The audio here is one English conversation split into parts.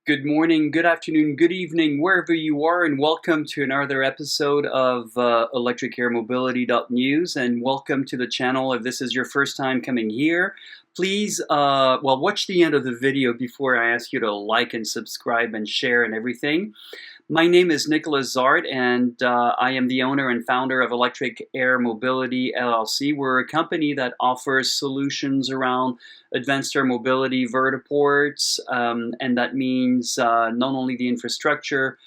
Good morning, good afternoon, good evening, wherever you are, and welcome to another episode of electricairmobility.news, and welcome to the channel. If this is your first time coming here, please, watch the end of the video before I ask you to like and subscribe and share and everything. My name is Nicholas Zard, and I am the owner and founder of Electric Air Mobility LLC. We're a company that offers solutions around advanced air mobility, vertiports, and that means not only the infrastructure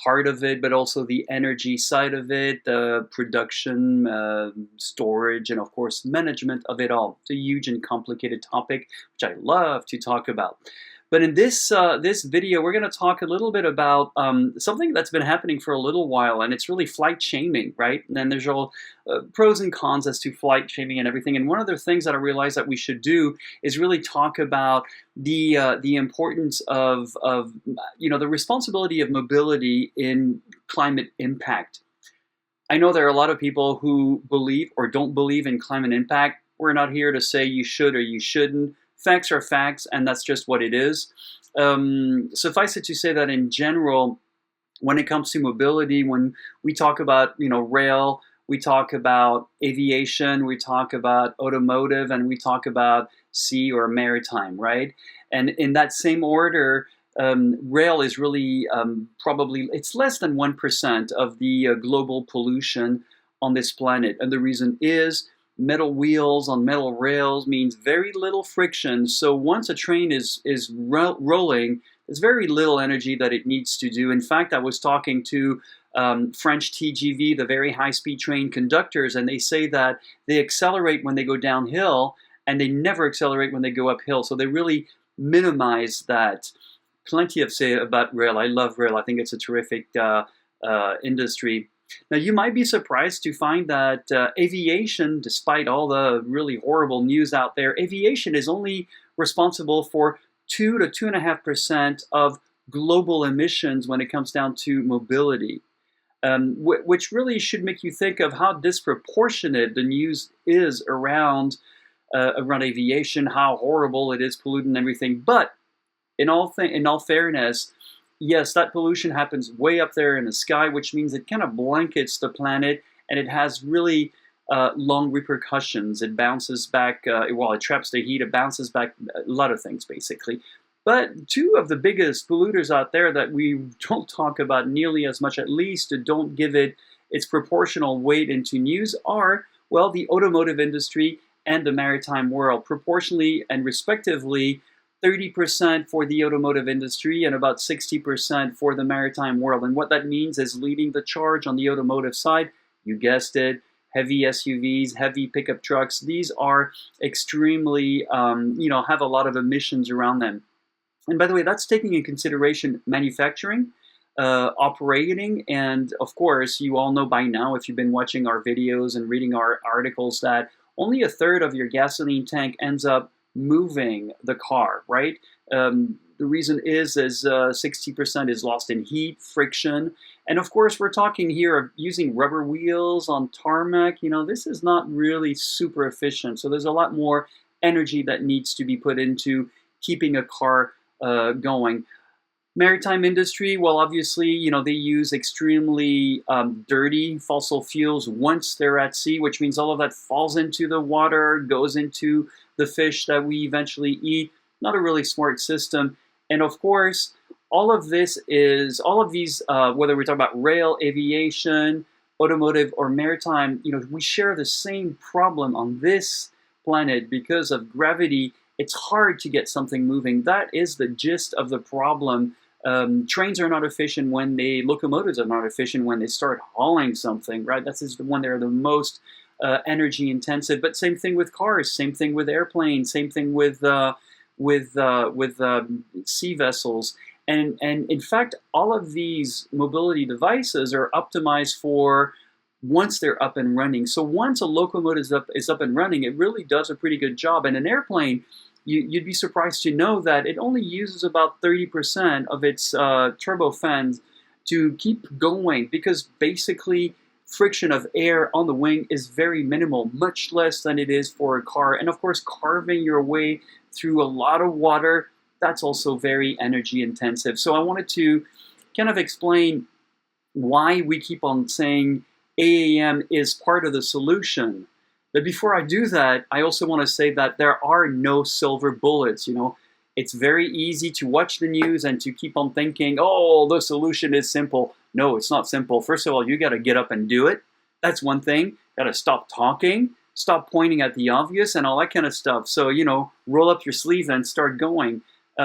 part of it, but also the energy side of it, the production, storage, and of course management of it all. It's a huge and complicated topic, which I love to talk about. But in this video, we're going to talk a little bit about something that's been happening for a little while, and it's really flight shaming, right? And then there's all pros and cons as to flight shaming and everything. And one of the things that I realized that we should do is really talk about the importance of the responsibility of mobility in climate impact. I know there are a lot of people who believe or don't believe in climate impact. We're not here to say you should or you shouldn't. Facts are facts, and that's just what it is. Suffice it to say that in general, when it comes to mobility, when we talk about rail, we talk about aviation, we talk about automotive, and we talk about sea or maritime, right? And in that same order, rail is really probably, it's less than 1% of the global pollution on this planet. And the reason is metal wheels on metal rails means very little friction. So once a train is rolling, there's very little energy that it needs to do. In fact, I was talking to French TGV, the very high-speed train conductors, and they say that they accelerate when they go downhill, and they never accelerate when they go uphill. So they really minimize that. Plenty of say about rail. I love rail. I think it's a terrific industry. Now, you might be surprised to find that aviation, despite all the really horrible news out there, aviation is only responsible for 2 to 2.5% of global emissions when it comes down to mobility, which really should make you think of how disproportionate the news is around aviation, how horrible it is, polluting and everything. But in all fairness, yes, that pollution happens way up there in the sky, which means it kind of blankets the planet, and it has really long repercussions. It bounces back, it traps the heat, it bounces back a lot of things, basically. But two of the biggest polluters out there that we don't talk about nearly as much, at least don't give it its proportional weight into news, are, well, the automotive industry and the maritime world. Proportionally and respectively, 30% for the automotive industry and about 60% for the maritime world. And what that means is leading the charge on the automotive side, you guessed it, heavy SUVs, heavy pickup trucks. These are extremely, have a lot of emissions around them. And by the way, that's taking into consideration manufacturing, operating, and of course, you all know by now, if you've been watching our videos and reading our articles, that only a third of your gasoline tank ends up moving the car, right? The reason is 60% is lost in heat, friction, and of course we're talking here of using rubber wheels on tarmac. This is not really super efficient, so there's a lot more energy that needs to be put into keeping a car going. Maritime industry, well, obviously, they use extremely dirty fossil fuels once they're at sea, which means all of that falls into the water, goes into the fish that we eventually eat. Not a really smart system. And of course, all of these, whether we're talking about rail, aviation, automotive, or maritime, we share the same problem on this planet. Because of gravity, it's hard to get something moving. That is the gist of the problem. Trains are not efficient locomotives are not efficient when they start hauling something, right? That's when they're the most energy intensive. But same thing with cars, same thing with airplanes, same thing with sea vessels. And in fact, all of these mobility devices are optimized for once they're up and running. So once a locomotive is up and running, it really does a pretty good job. And an airplane, you'd be surprised to know that it only uses about 30% of its turbofans to keep going, because basically friction of air on the wing is very minimal, much less than it is for a car. And of course, carving your way through a lot of water that's also very energy intensive. So I wanted to kind of explain why we keep on saying AAM is part of the solution. But before I do that, I also want to say that there are no silver bullets. It's very easy to watch the news and to keep on thinking, oh, the solution is simple. No, it's not simple. First of all, you got to get up and do it. That's one thing. Got to stop talking, stop pointing at the obvious and all that kind of stuff. So, roll up your sleeves and start going. So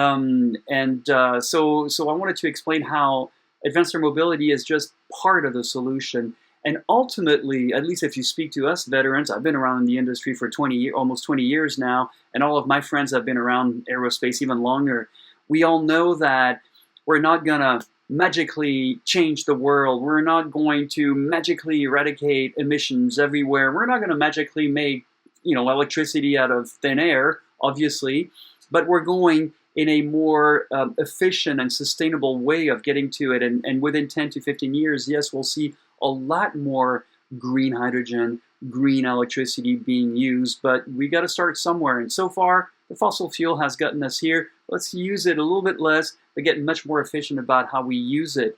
I wanted to explain how advanced air mobility is just part of the solution. And ultimately, at least if you speak to us veterans, I've been around in the industry for almost 20 years now, and all of my friends have been around aerospace even longer. We all know that we're not going to magically change the world. We're not going to magically eradicate emissions everywhere. We're not going to magically make, electricity out of thin air, obviously, but we're going in a more efficient and sustainable way of getting to it. And within 10 to 15 years, yes, we'll see a lot more green hydrogen, green electricity being used, but we got to start somewhere. And so far, the fossil fuel has gotten us here. Let's use it a little bit less, but get much more efficient about how we use it.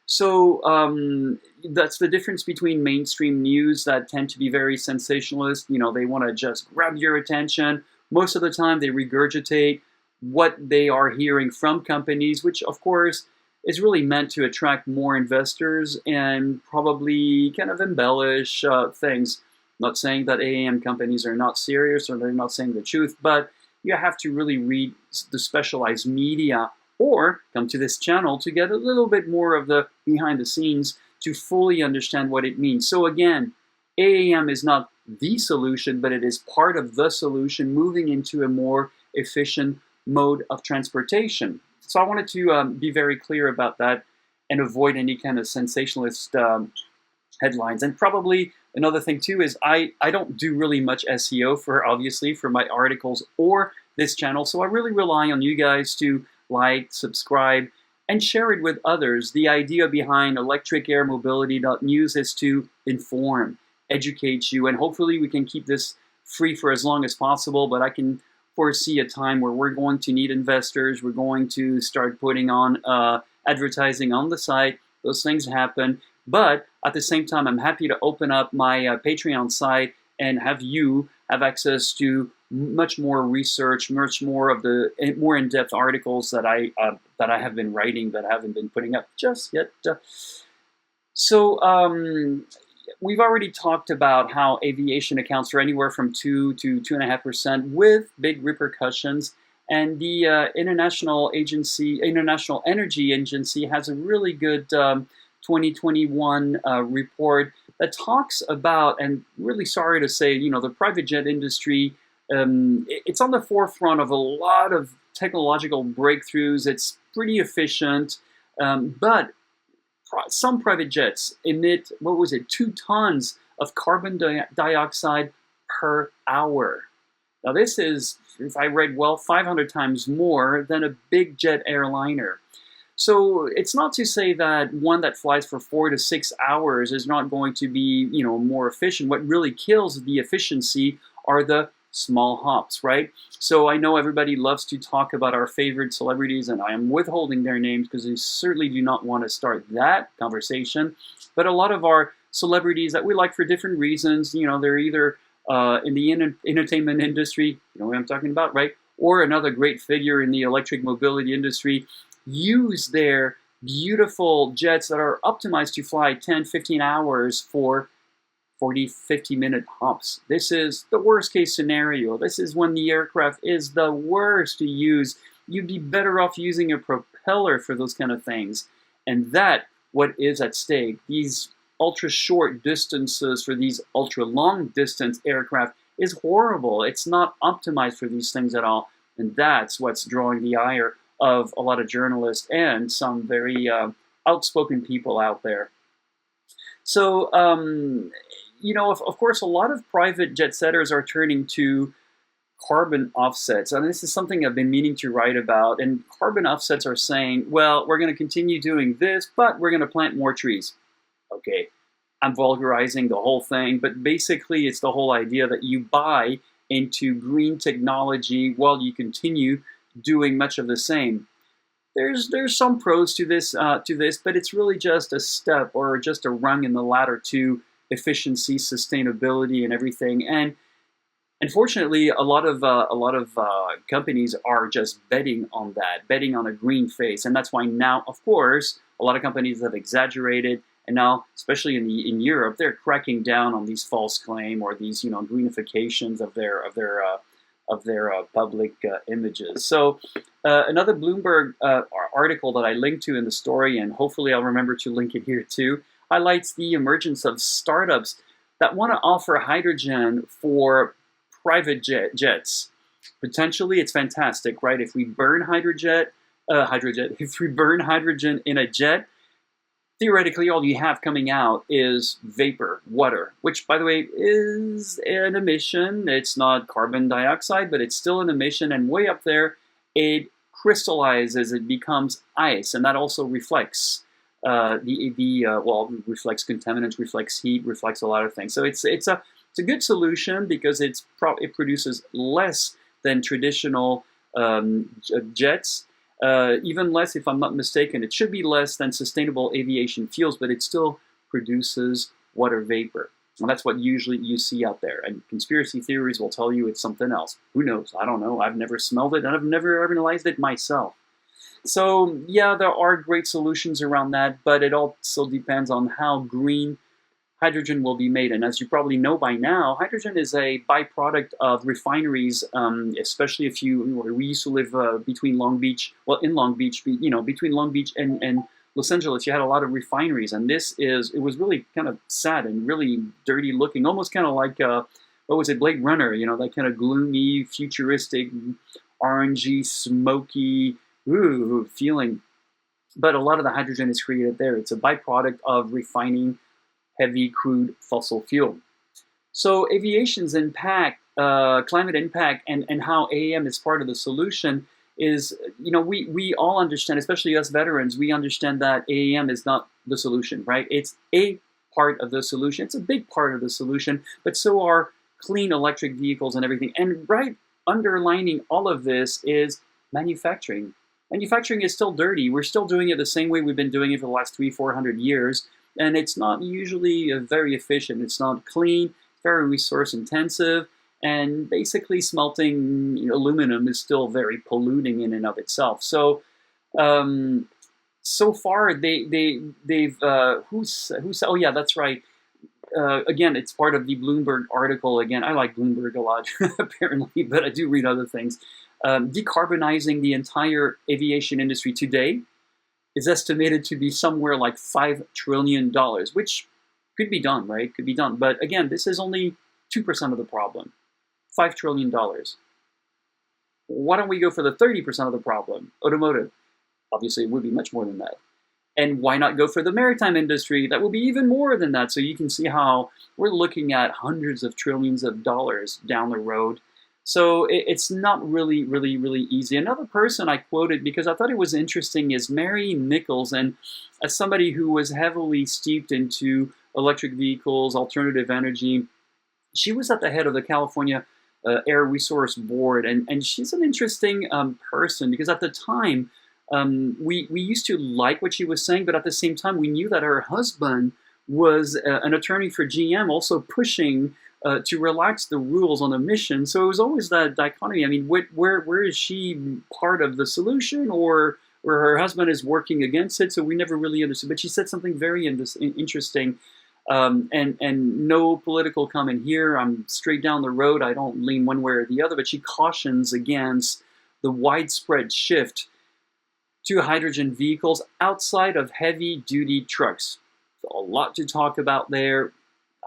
So that's the difference between mainstream news that tend to be very sensationalist. They want to just grab your attention. Most of the time, they regurgitate what they are hearing from companies, which of course is really meant to attract more investors and probably kind of embellish things. Not saying that AAM companies are not serious or they're not saying the truth, but you have to really read the specialized media or come to this channel to get a little bit more of the behind the scenes to fully understand what it means. So again, AAM is not the solution, but it is part of the solution moving into a more efficient mode of transportation. So I wanted to be very clear about that and avoid any kind of sensationalist headlines. And probably another thing too is I don't do really much SEO for my articles or this channel. So I really rely on you guys to like, subscribe, and share it with others. The idea behind electricairmobility.news is to inform, educate you, and hopefully we can keep this free for as long as possible, but I can foresee a time where we're going to need investors. We're going to start putting on advertising on the site. Those things happen. But at the same time, I'm happy to open up my Patreon site and have you have access to much more research, much more of the more in-depth articles that I have been writing that I haven't been putting up just yet. We've already talked about how aviation accounts for anywhere from 2 to 2.5% with big repercussions. And the International Energy Agency has a really good 2021 report that talks about, and really sorry to say, the private jet industry, it's on the forefront of a lot of technological breakthroughs. It's pretty efficient, but some private jets emit, 2 tons of carbon dioxide per hour. Now this is, if I read well, 500 times more than a big jet airliner. So it's not to say that one that flies for 4 to 6 hours is not going to be, more efficient. What really kills the efficiency are the small hops, right? So I know everybody loves to talk about our favorite celebrities, and I am withholding their names because I certainly do not want to start that conversation. But a lot of our celebrities that we like for different reasons, they're either in the entertainment industry, you know what I'm talking about, right? Or another great figure in the electric mobility industry, use their beautiful jets that are optimized to fly 10, 15 hours for 40, 50-minute hops. This is the worst case scenario. This is when the aircraft is the worst to use. You'd be better off using a propeller for those kind of things. And that, what is at stake. These ultra short distances for these ultra long distance aircraft is horrible. It's not optimized for these things at all. And that's what's drawing the ire of a lot of journalists and some very outspoken people out there. So, of course, a lot of private jet setters are turning to carbon offsets. And this is something I've been meaning to write about. And carbon offsets are saying, well, we're going to continue doing this, but we're going to plant more trees. Okay, I'm vulgarizing the whole thing, but basically it's the whole idea that you buy into green technology while you continue doing much of the same. There's some pros to this, but it's really just a step or just a rung in the ladder to efficiency, sustainability, and everything. And unfortunately, a lot of companies are just betting on that, betting on a green face, and that's why now, of course, a lot of companies have exaggerated, and now, especially in Europe, they're cracking down on these false claim or these greenifications of their public images. So another Bloomberg article that I linked to in the story, and hopefully I'll remember to link it here too, highlights the emergence of startups that want to offer hydrogen for private jets. Potentially, it's fantastic, right? If we burn if we burn hydrogen in a jet, theoretically, all you have coming out is vapor, water, which, by the way, is an emission. It's not carbon dioxide, but it's still an emission. And way up there, it crystallizes, it becomes ice, and that also reflects reflects contaminants, reflects heat, reflects a lot of things. So it's a good solution because it produces less than traditional jets. Even less, if I'm not mistaken. It should be less than sustainable aviation fuels, but it still produces water vapor. And that's what usually you see out there. And conspiracy theories will tell you it's something else. Who knows? I don't know. I've never smelled it, and I've never analyzed it myself. So yeah, there are great solutions around that, but it also depends on how green hydrogen will be made. And as you probably know by now, hydrogen is a byproduct of refineries, especially if we used to live between Long Beach, in Long Beach, between Long Beach and Los Angeles, you had a lot of refineries. And it was really kind of sad and really dirty looking, almost kind of like, what was it, Blade Runner, that kind of gloomy, futuristic, orangey, smoky feeling. But a lot of the hydrogen is created there. It's a byproduct of refining heavy crude fossil fuel. So aviation's impact, climate impact, and how AAM is part of the solution is, we all understand, especially us veterans, we understand that AAM is not the solution, right? It's a part of the solution. It's a big part of the solution, but so are clean electric vehicles and everything. And right underlining all of this is manufacturing. Manufacturing is still dirty. We're still doing it the same way we've been doing it for the last 300-400 years. And it's not usually very efficient. It's not clean, very resource intensive, and basically smelting aluminum is still very polluting in and of itself. So, so far they've oh yeah, that's right. Again, it's part of the Bloomberg article. Again, I like Bloomberg a lot apparently, but I do read other things. Decarbonizing the entire aviation industry today is estimated to be somewhere like $5 trillion, which could be done, right? Could be done. But again, this is only 2% of the problem. $5 trillion. Why don't we go for the 30% of the problem? Automotive. Obviously, it would be much more than that. And why not go for the maritime industry? That will be even more than that. So you can see how we're looking at hundreds of trillions of dollars down the road. So it's not really easy. Another person I quoted because I thought it was interesting is Mary Nichols. And as somebody who was heavily steeped into electric vehicles, alternative energy, she was at the head of the California Air Resource Board. And she's an interesting person because at the time, we used to like what she was saying, but at the same time, we knew that her husband was an attorney for GM, also pushing to relax the rules on emissions. So it was always that dichotomy. I mean, where is she part of the solution, or her husband is working against it? So we never really understood. But she said something very interesting. And no political comment here. I'm straight down the road. I don't lean one way or the other. But she cautions against the widespread shift to hydrogen vehicles outside of heavy-duty trucks. So a lot to talk about there.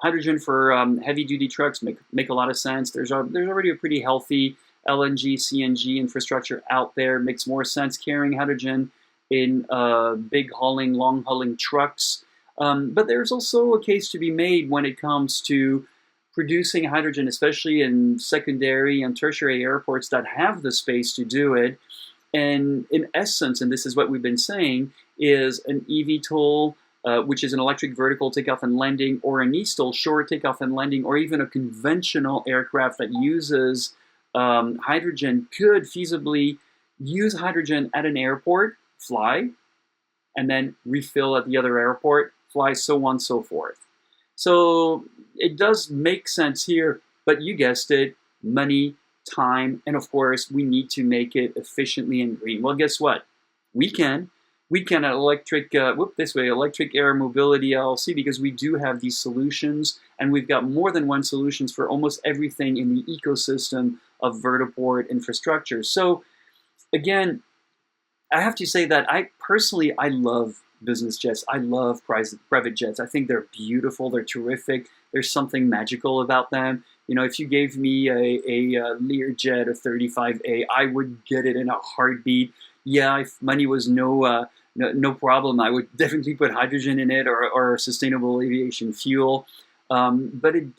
Hydrogen for heavy-duty trucks make a lot of sense. There's already a pretty healthy LNG, CNG infrastructure out there. It makes more sense carrying hydrogen in big hauling, long hauling trucks. But there's also a case to be made when it comes to producing hydrogen, especially in secondary and tertiary airports that have the space to do it. And in essence, and this is what we've been saying, is an eVTOL, which is an electric vertical takeoff and landing, or an eSTOL, short takeoff and landing, or even a conventional aircraft that uses hydrogen could feasibly use hydrogen at an airport, fly, and then refill at the other airport, fly, so on and so forth. So it does make sense here, but you guessed it, money, time, and of course, we need to make it efficiently and green. Well, guess what? We can. We can at Electric Air Mobility LLC, because we do have these solutions, and we've got more than one solutions for almost everything in the ecosystem of vertiport infrastructure. So again, I have to say that I love business jets. I love private jets. I think they're beautiful. They're terrific. There's something magical about them. You know, if you gave me a Learjet, a 35A, I would get it in a heartbeat. Yeah, if money was no problem, I would definitely put hydrogen in it, or sustainable aviation fuel. But it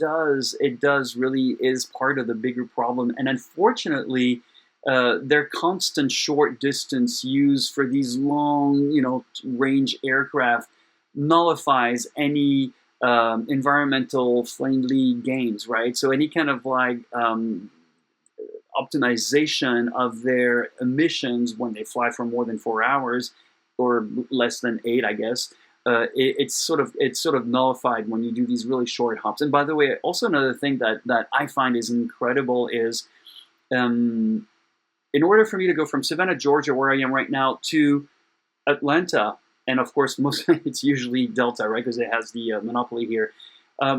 really is part of the bigger problem. And unfortunately, their constant short distance use for these long, range aircraft nullifies any environmental friendly gains, right? So any kind of optimization of their emissions when they fly for more than 4 hours, or less than 8, I guess, it's sort of nullified when you do these really short hops. And by the way, also another thing that I find is incredible is, in order for me to go from Savannah, Georgia, where I am right now, to Atlanta, and of course, it's usually Delta, right, because it has the monopoly here,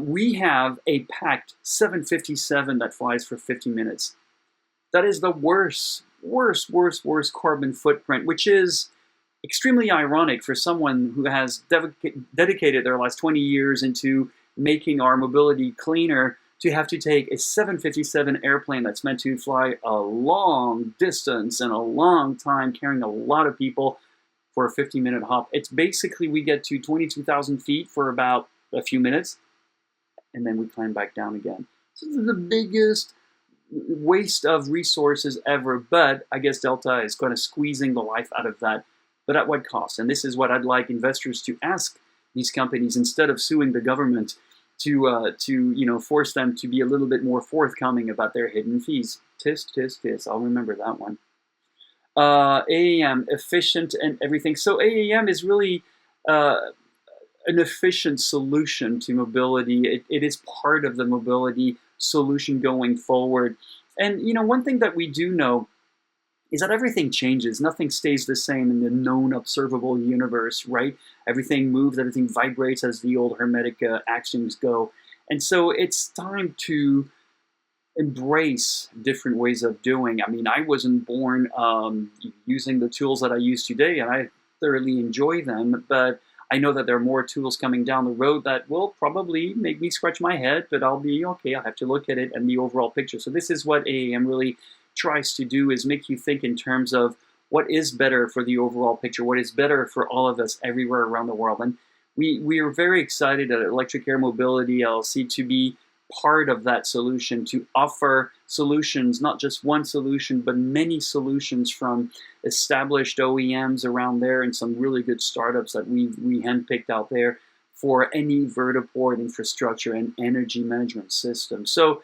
we have a packed 757 that flies for 50 minutes. That is the worst carbon footprint, which is extremely ironic for someone who has dedicated their last 20 years into making our mobility cleaner, to have to take a 757 airplane that's meant to fly a long distance and a long time, carrying a lot of people, for a 50-minute hop. It's basically, we get to 22,000 feet for about a few minutes, and then we climb back down again. So this is the biggest waste of resources ever, but I guess Delta is kind of squeezing the life out of that. But at what cost? And this is what I'd like investors to ask these companies, instead of suing the government, to force them to be a little bit more forthcoming about their hidden fees. Tisk, tisk, tisk. I'll remember that one. AAM, efficient and everything. So AAM is really an efficient solution to mobility. It is part of the mobility solution going forward. And one thing that we do know is that everything changes. Nothing stays the same in the known observable universe, right? Everything moves, everything vibrates, as the old Hermetic axioms go. And so it's time to embrace different ways of doing. I mean, I wasn't born using the tools that I use today, and I thoroughly enjoy them, but I know that there are more tools coming down the road that will probably make me scratch my head, but I'll be okay. I'll have to look at it and the overall picture. So this is what AAM really tries to do, is make you think in terms of what is better for the overall picture, what is better for all of us everywhere around the world. And we are very excited at Electric Air Mobility LLC to be part of that solution, to offer solutions, not just one solution, but many solutions from established OEMs around there, and some really good startups that we handpicked out there for any vertiport infrastructure and energy management system. So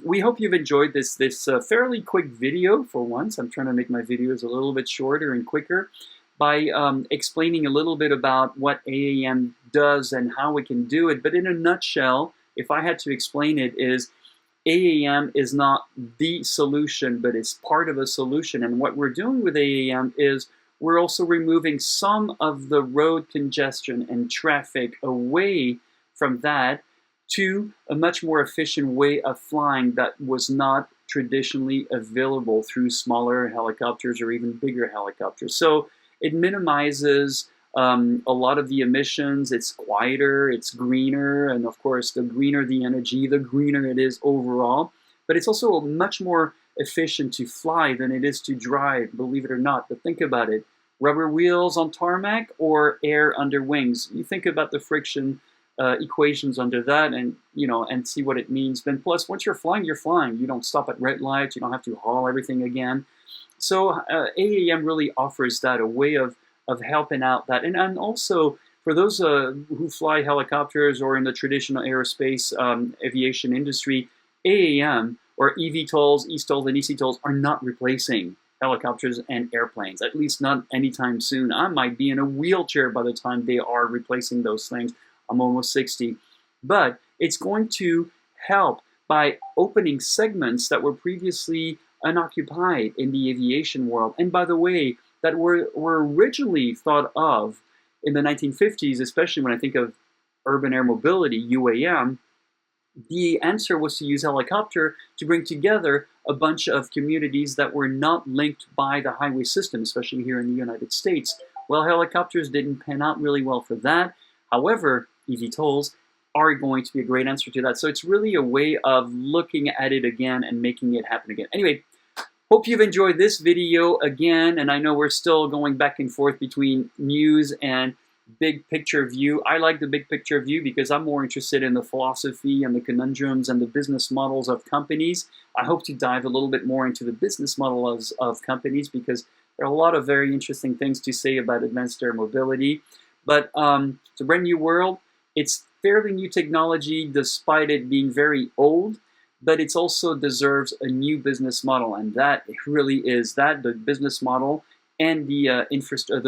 we hope you've enjoyed this fairly quick video for once. I'm trying to make my videos a little bit shorter and quicker by explaining a little bit about what AAM does and how we can do it. But in a nutshell, if I had to explain it, is AAM is not the solution, but it's part of a solution. And what we're doing with AAM is we're also removing some of the road congestion and traffic away from that to a much more efficient way of flying that was not traditionally available through smaller helicopters or even bigger helicopters. So it minimizes a lot of the emissions. It's quieter, it's greener, and of course, the greener the energy, the greener it is overall. But it's also much more efficient to fly than it is to drive, believe it or not. But think about it. Rubber wheels on tarmac or air under wings. You think about the friction equations under that, and and see what it means. Then plus, once you're flying, you're flying. You don't stop at red lights. You don't have to haul everything again. So AAM really offers that, a way of helping out that. And also, for those who fly helicopters or in the traditional aerospace aviation industry, AAM, or eVTOLs, eSTOLs, and eCTOLs, are not replacing helicopters and airplanes, at least not anytime soon. I might be in a wheelchair by the time they are replacing those things. I'm almost 60. But it's going to help by opening segments that were previously unoccupied in the aviation world. And by the way, that were originally thought of in the 1950s, especially when I think of urban air mobility, UAM. The answer was to use helicopter to bring together a bunch of communities that were not linked by the highway system, especially here in the United States. Well, helicopters didn't pan out really well for that. However, eVTOLs are going to be a great answer to that. So it's really a way of looking at it again and making it happen again. Anyway, hope you've enjoyed this video again, and I know we're still going back and forth between news and big picture view. I like the big picture view because I'm more interested in the philosophy and the conundrums and the business models of companies. I hope to dive a little bit more into the business models of companies because there are a lot of very interesting things to say about advanced air mobility. But it's a brand new world. It's fairly new technology despite it being very old, but it also deserves a new business model, and that really is that. The business model and the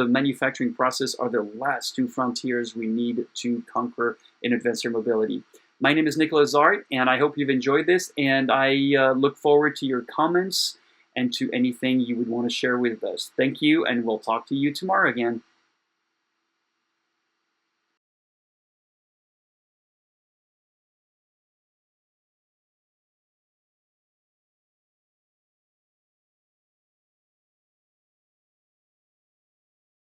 manufacturing process are the last two frontiers we need to conquer in advanced air mobility. My name is Nicholas Art, and I hope you've enjoyed this, and I look forward to your comments and to anything you would want to share with us. Thank you, and we'll talk to you tomorrow again.